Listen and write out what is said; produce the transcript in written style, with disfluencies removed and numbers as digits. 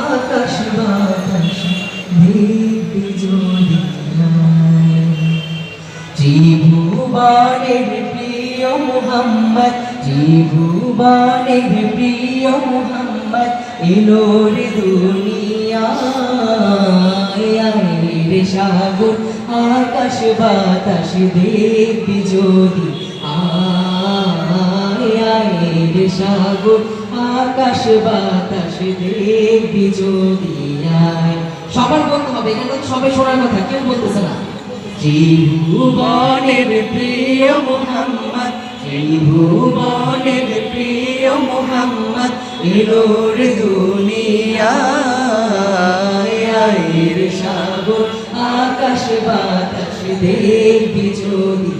আকাশ বাতাস দেখবি যদি ত্রিভুবনের প্রিয় মুহাম্মদ, ত্রিভুবনের প্রিয় মুহাম্মদ এলো রে দুনিয়ায় রে সাগর আকাশ বাতাস দেখবি যদি রে সাগর আকাশ বাতাস দেখবি যদি সবার বলতে হবে, এখানে সবাই শোনার কথা, কেউ বলতেছে না। ত্রিভুবনের প্রিয় মুহাম্মদ, ত্রিভুবনের প্রিয় মুহাম্মদ এলো রে দুনিয়ায় রে সাগর আকাশ বাতাস দেখবি যদি